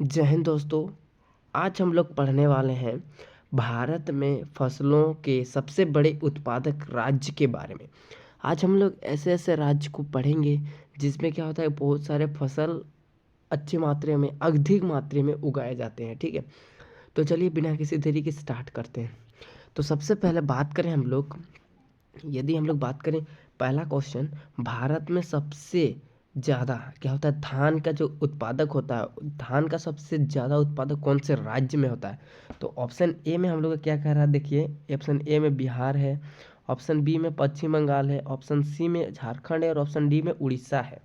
जय हिंद दोस्तों। आज हम लोग पढ़ने वाले हैं भारत में फसलों के सबसे बड़े उत्पादक राज्य के बारे में। आज हम लोग ऐसे ऐसे राज्य को पढ़ेंगे जिसमें क्या होता है, बहुत सारे फसल अच्छी मात्रा में, अधिक मात्रा में उगाए जाते हैं। ठीक है, तो चलिए बिना किसी देरी के स्टार्ट करते हैं। तो सबसे पहले बात करें हम लोग, यदि हम लोग बात करें, पहला क्वेश्चन, भारत में सबसे ज़्यादा क्या होता है, धान का जो उत्पादक होता है, धान का सबसे ज़्यादा उत्पादक कौन से राज्य में होता है? तो ऑप्शन ए में हम लोग का क्या कह रहा है, देखिए ऑप्शन ए में बिहार है, ऑप्शन बी में पश्चिम बंगाल है, ऑप्शन सी में झारखंड है और ऑप्शन डी में उड़ीसा है।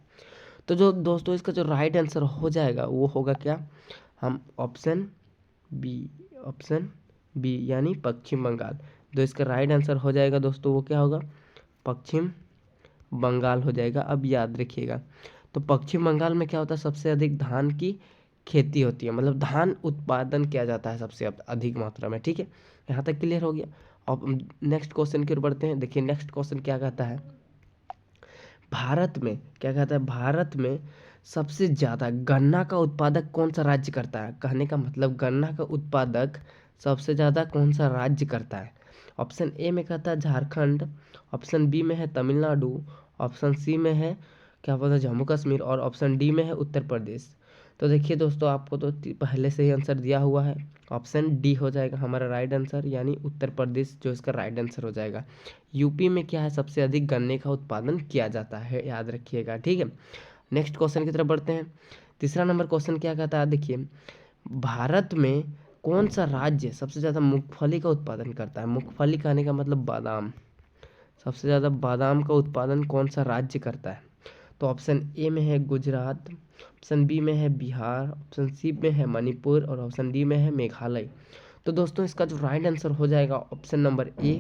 तो जो दोस्तों इसका जो राइट आंसर हो जाएगा वो होगा क्या, हम बी ऑप्शन बी यानी पश्चिम बंगाल। तो इसका राइट आंसर हो जाएगा दोस्तों, वो क्या होगा, पश्चिम बंगाल हो जाएगा। अब याद रखिएगा, तो पश्चिम बंगाल में क्या होता है, सबसे अधिक धान की खेती होती है, मतलब धान उत्पादन किया जाता है सबसे अधिक मात्रा में। ठीक है, यहाँ तक क्लियर हो गया। अब नेक्स्ट क्वेश्चन की ओर बढ़ते हैं। देखिए नेक्स्ट क्वेश्चन क्या कहता है, भारत में क्या कहता है, भारत में सबसे ज़्यादा गन्ना का उत्पादक कौन सा राज्य करता है? कहने का मतलब गन्ना का उत्पादक सबसे ज़्यादा कौन सा राज्य करता है? ऑप्शन ए में कहता है झारखंड, ऑप्शन बी में है तमिलनाडु, ऑप्शन सी में है क्या बोलते हैं जम्मू कश्मीर और ऑप्शन डी में है उत्तर प्रदेश। तो देखिए दोस्तों, आपको तो पहले से ही आंसर दिया हुआ है, ऑप्शन डी हो जाएगा हमारा राइट आंसर, यानी उत्तर प्रदेश जो इसका राइट आंसर हो जाएगा। यूपी में क्या है, सबसे अधिक गन्ने का उत्पादन किया जाता है, याद रखिएगा। ठीक है, नेक्स्ट क्वेश्चन की तरफ बढ़ते हैं। तीसरा नंबर क्वेश्चन क्या कहता है, देखिए भारत में कौन सा राज्य सबसे ज़्यादा मूंगफली का उत्पादन करता है? मूंगफली कहने का मतलब बादाम, सबसे ज़्यादा बादाम का उत्पादन कौन सा राज्य करता है? तो ऑप्शन ए में है गुजरात, ऑप्शन बी में है बिहार, ऑप्शन सी में है मणिपुर और ऑप्शन डी में है मेघालय। तो दोस्तों इसका जो राइट आंसर हो जाएगा ऑप्शन नंबर ए,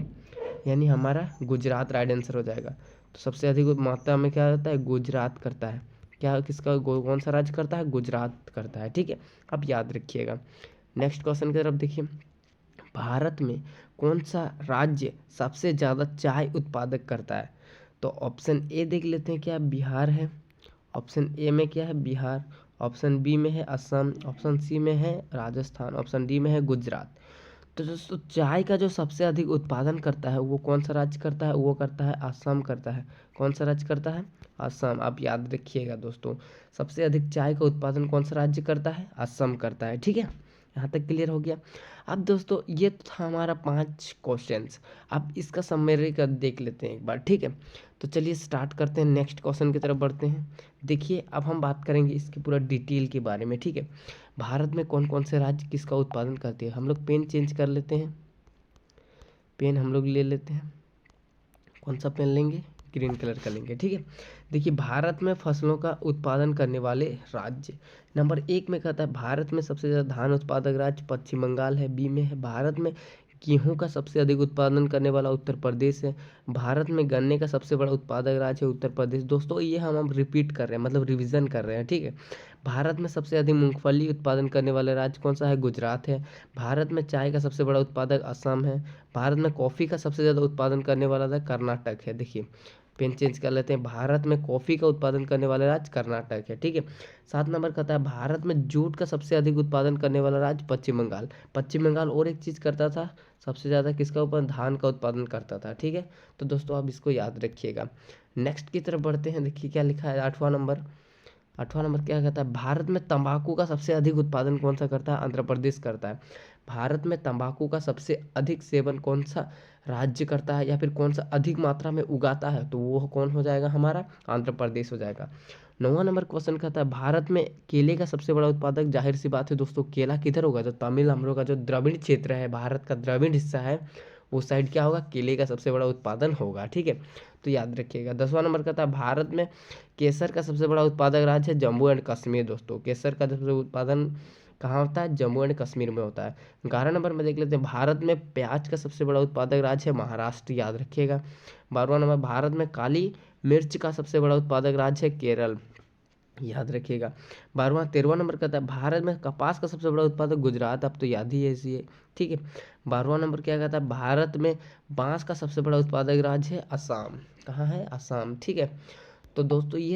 यानी हमारा गुजरात राइट आंसर हो जाएगा। तो सबसे अधिक मात्रा में क्या होता है, गुजरात करता है। क्या किसका कौन सा राज्य करता है? गुजरात करता है। ठीक है, अब याद रखिएगा। नेक्स्ट क्वेश्चन की तरफ देखिए, भारत में कौन सा राज्य सबसे ज़्यादा चाय उत्पादक करता है? तो ऑप्शन ए देख लेते हैं, क्या बिहार है, ऑप्शन ए में क्या है बिहार, ऑप्शन बी में है असम, ऑप्शन सी में है राजस्थान, ऑप्शन डी में है गुजरात। तो दोस्तों चाय का जो सबसे अधिक उत्पादन करता है वो कौन सा राज्य करता है? वो करता है असम करता है। कौन सा राज्य करता है? असम। आप याद रखिएगा दोस्तों, सबसे अधिक चाय का उत्पादन कौन सा राज्य करता है? असम करता है। ठीक है, यहाँ तक क्लियर हो गया। अब दोस्तों ये तो था हमारा 5 क्वेश्चंस। अब इसका समरी कर देख लेते हैं एक बार। ठीक है, तो चलिए स्टार्ट करते हैं, नेक्स्ट क्वेश्चन की तरफ बढ़ते हैं। देखिए अब हम बात करेंगे इसकी पूरा डिटेल के बारे में। ठीक है, भारत में कौन कौन से राज्य किसका उत्पादन करते हैं। हम लोग पेन चेंज कर लेते हैं, पेन हम लोग ले लेते हैं। कौन सा पेन लेंगे? ग्रीन कलर का लेंगे। ठीक है, देखिए भारत में फसलों का उत्पादन करने वाले राज्य, नंबर 1 में कहता है भारत में सबसे ज़्यादा धान उत्पादक राज्य पश्चिम बंगाल है। बी में है भारत में गेहूं का सबसे अधिक उत्पादन करने वाला उत्तर प्रदेश है। भारत में गन्ने का सबसे बड़ा उत्पादक राज्य है उत्तर प्रदेश। दोस्तों ये हम अब रिपीट कर रहे हैं, मतलब रिवीजन कर रहे हैं। ठीक है, भारत में सबसे अधिक मूंगफली उत्पादन करने वाला राज्य कौन सा है? गुजरात है। भारत में चाय का सबसे बड़ा उत्पादक असम है। भारत में कॉफ़ी का सबसे ज़्यादा उत्पादन करने वाला था कर्नाटक है। देखिए पेन चेंज कर लेते हैं, भारत में कॉफ़ी का उत्पादन करने वाला राज्य कर्नाटक है। ठीक है, 7 नंबर कहता है भारत में जूट का सबसे अधिक उत्पादन करने वाला राज्य पश्चिम बंगाल। पश्चिम बंगाल और एक चीज़ करता था, सबसे ज़्यादा किसका उत्पादन? धान का उत्पादन करता था। ठीक है, तो दोस्तों आप इसको याद रखिएगा। नेक्स्ट की तरफ बढ़ते हैं। देखिए क्या लिखा है 8वां नंबर क्या कहता है, भारत में तंबाकू का सबसे अधिक उत्पादन कौन सा करता है? आंध्र प्रदेश करता है। भारत में तंबाकू का सबसे अधिक सेवन कौन सा राज्य करता है, या फिर कौन सा अधिक मात्रा में उगाता है? तो वो कौन हो जाएगा हमारा? आंध्र प्रदेश हो जाएगा। 9वां नंबर क्वेश्चन कहता है भारत में केले का सबसे बड़ा उत्पादक, जाहिर सी बात है दोस्तों केला किधर होगा? तो तमिल, हम लोग का जो द्रविड़ क्षेत्र है, भारत का द्रविड़ हिस्सा है, उस साइड क्या होगा? केले का सबसे बड़ा उत्पादन होगा। ठीक है, तो याद रखिएगा। 10वां नंबर कहता है भारत में केसर का सबसे बड़ा उत्पादक राज्य है जम्मू एंड कश्मीर। दोस्तों केसर का सबसे उत्पादन कहाँ होता है? जम्मू एंड कश्मीर में होता है। 11 नंबर में देख लेते हैं, भारत में प्याज का सबसे बड़ा उत्पादक राज्य है महाराष्ट्र, याद रखिएगा। 12वां नंबर, भारत में काली मिर्च का सबसे बड़ा उत्पादक राज्य है केरल, याद रखिएगा। 13वां नंबर कहता है भारत में कपास का सबसे बड़ा उत्पादक गुजरात, अब तो याद ही है इसी है। ठीक है, 12वां नंबर क्या कहता है भारत में बांस का सबसे बड़ा उत्पादक राज्य है असम, कहाँ है? असम। ठीक है, तो दोस्तों ये